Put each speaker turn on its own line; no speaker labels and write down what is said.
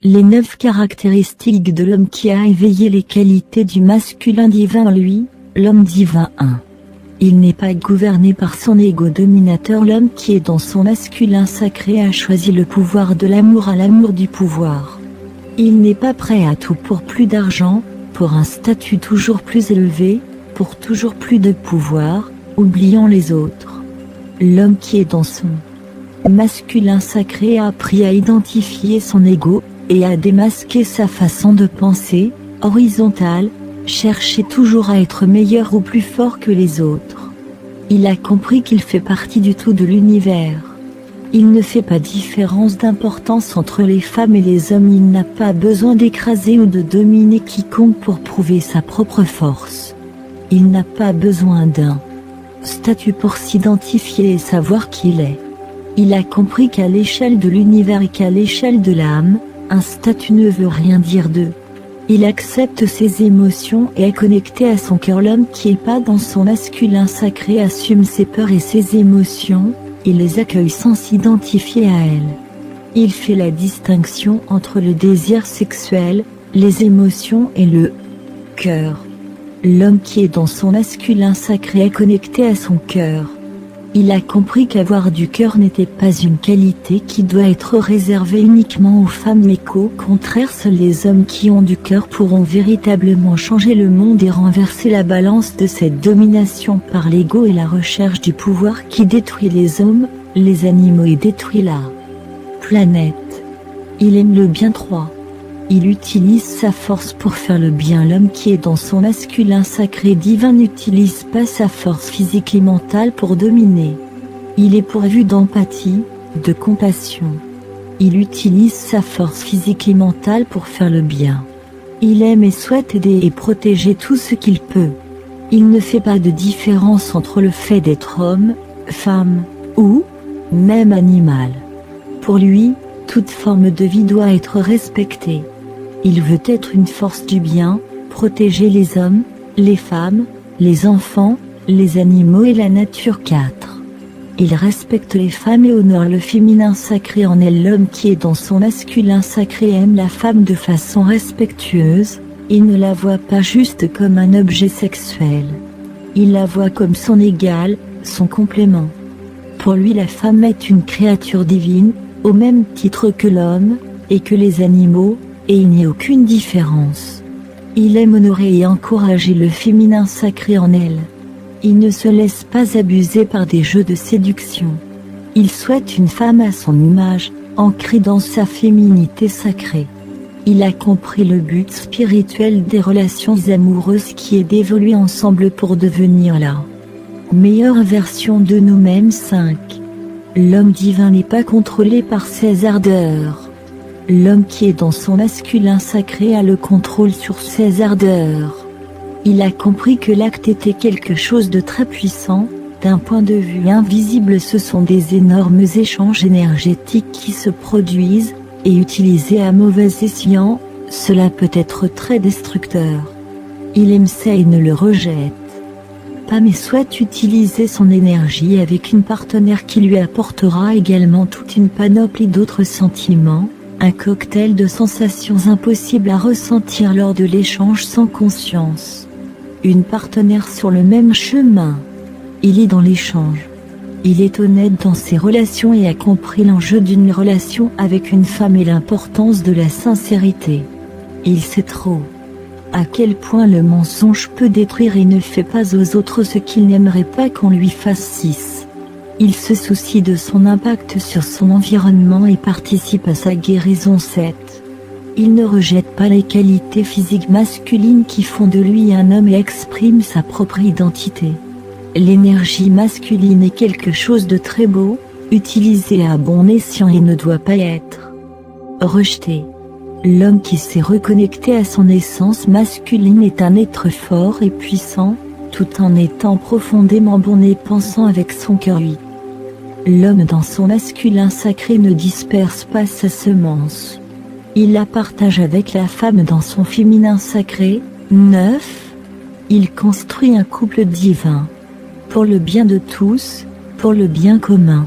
Les 9 caractéristiques de l'homme qui a éveillé les qualités du masculin divin en lui, l'homme divin 1. Il n'est pas gouverné par son ego dominateur. L'homme qui est dans son masculin sacré a choisi le pouvoir de l'amour à l'amour du pouvoir. Il n'est pas prêt à tout pour plus d'argent, pour un statut toujours plus élevé, pour toujours plus de pouvoir, oubliant les autres. L'homme qui est dans son masculin sacré a appris à identifier son ego, et à démasquer sa façon de penser, horizontale, chercher toujours à être meilleur ou plus fort que les autres. Il a compris qu'il fait partie du tout de l'univers. Il ne fait pas différence d'importance entre les femmes et les hommes. Il n'a pas besoin d'écraser ou de dominer quiconque pour prouver sa propre force. Il n'a pas besoin d'un statut pour s'identifier et savoir qui il est. Il a compris qu'à l'échelle de l'univers et qu'à l'échelle de l'âme, un statut ne veut rien dire d'eux. Il accepte ses émotions et est connecté à son cœur. L'homme qui est pas dans son masculin sacré assume ses peurs et ses émotions, il les accueille sans s'identifier à elles. Il fait la distinction entre le désir sexuel, les émotions et le cœur. L'homme qui est dans son masculin sacré est connecté à son cœur. Il a compris qu'avoir du cœur n'était pas une qualité qui doit être réservée uniquement aux femmes, mais qu'au contraire seuls les hommes qui ont du cœur pourront véritablement changer le monde et renverser la balance de cette domination par l'ego et la recherche du pouvoir qui détruit les hommes, les animaux et détruit la planète. Il aime le bien 3. Il utilise sa force pour faire le bien. L'homme qui est dans son masculin sacré divin n'utilise pas sa force physique et mentale pour dominer. Il est pourvu d'empathie, de compassion. Il utilise sa force physique et mentale pour faire le bien. Il aime et souhaite aider et protéger tout ce qu'il peut. Il ne fait pas de différence entre le fait d'être homme, femme, ou même animal. Pour lui, toute forme de vie doit être respectée. Il veut être une force du bien, protéger les hommes, les femmes, les enfants, les animaux et la nature. 4. Il respecte les femmes et honore le féminin sacré en elle. L'homme qui est dans son masculin sacré aime la femme de façon respectueuse, il ne la voit pas juste comme un objet sexuel. Il la voit comme son égale, son complément. Pour lui la femme est une créature divine, au même titre que l'homme, et que les animaux, et il n'y a aucune différence. Il aime honorer et encourager le féminin sacré en elle. Il ne se laisse pas abuser par des jeux de séduction. Il souhaite une femme à son image, ancrée dans sa féminité sacrée. Il a compris le but spirituel des relations amoureuses qui est d'évoluer ensemble pour devenir la meilleure version de nous-mêmes. 5. L'homme divin n'est pas contrôlé par ses ardeurs. L'homme qui est dans son masculin sacré a le contrôle sur ses ardeurs. Il a compris que l'acte était quelque chose de très puissant, d'un point de vue invisible. Ce sont des énormes échanges énergétiques qui se produisent, et utilisés à mauvais escient, cela peut être très destructeur. Il aime ça et ne le rejette pas, mais souhaite utiliser son énergie avec une partenaire qui lui apportera également toute une panoplie d'autres sentiments, un cocktail de sensations impossibles à ressentir lors de l'échange sans conscience. Une partenaire sur le même chemin. Il est dans l'échange. Il est honnête dans ses relations et a compris l'enjeu d'une relation avec une femme et l'importance de la sincérité. Il sait trop à quel point le mensonge peut détruire et ne fait pas aux autres ce qu'il n'aimerait pas qu'on lui fasse. 6. Il se soucie de son impact sur son environnement et participe à sa guérison. 7. Il ne rejette pas les qualités physiques masculines qui font de lui un homme et exprime sa propre identité. L'énergie masculine est quelque chose de très beau, utilisé à bon escient et ne doit pas être rejeté. L'homme qui s'est reconnecté à son essence masculine est un être fort et puissant, tout en étant profondément bon et pensant avec son cœur. 8. L'homme dans son masculin sacré ne disperse pas sa semence. Il la partage avec la femme dans son féminin sacré. 9. Il construit un couple divin. Pour le bien de tous, pour le bien commun.